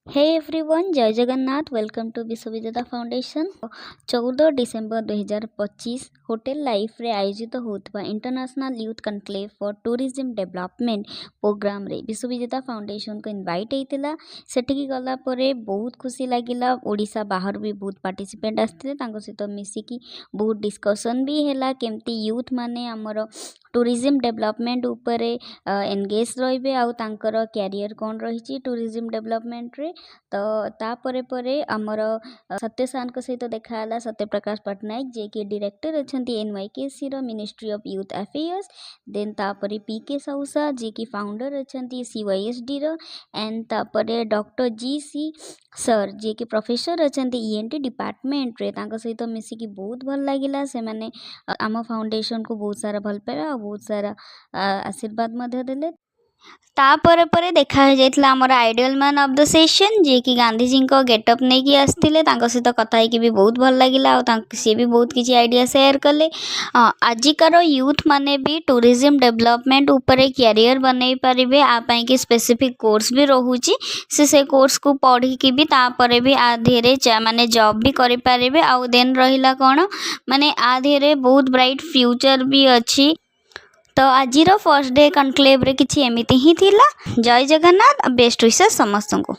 हे everyone, जय Jagannath. Welcome to Vishwavijeta foundation. 14 December 2025 hotel life रे आयोजित होता international youth conclave for tourism development programme रे विश्वविजेता फाउंडेशन को इनवाइट होता। सेठिकी गला परे बहुत खुशी लगिला। ओडिशा बाहर भी बहुत पार्टिसिपेंट आसते, सहित मिसिकी बहुत डिस्कसन भी है केमती यूथ माने आमर टूरिज्म डेवलपमेंट उपरे एंगेज रहिबे आउ तांकर कैरियर कौन रही टूरिज्म डेवलपमेंट रे। तो तापरे परे आमर सत्य सार सहित देखाला सत्य प्रकाश पट्टनायक जे कि डायरेक्टर अच्छा एनवाईकेसी रो ministry of youth affairs. Then तापरे पीके साउसा जे कि फाउंडर अच्छा सीवाईएसडी रो। एंड तापरे डॉक्टर जी सी सर जे कि प्रोफेसर अच्छा ईएनटी डिपार्टमेंट रे। तांको सहित मिसिकी बहुत भल लागिला। से माने आम फाउंडेशन को बहुत सारा भल पाइबा और बहुत सारा आशीर्वाद मध्य देले। तापर परे देखा जाइतला हमर ideal man of the session जे कि गांधी जी को गेटअप नहीं कि आसथिले। तांको सहित कथा होइकी भी बहुत भल लागिला और सी भी बहुत किसी आइडिया शेयर कले। आजिकार यूथ माने भी टूरिज्म डेवलपमेंट उपरे कैरियर बनै पारिबे। आ पई कि स्पेसिफिक कोर्स भी रहूची। से कोर्स को पढ़ी कि भी तापरे भी आ धीरे माने जॉब भी करि पारिबे। आ देन रहिला कोन माने आ धीरे बहुत ब्राइट फ्यूचर भी अच्छी। तो आज फर्स्ट डे कनक्लेव रे किछि एमिति ही थिला। जय जगन्नाथ, बेस्ट विशेष समस्त को।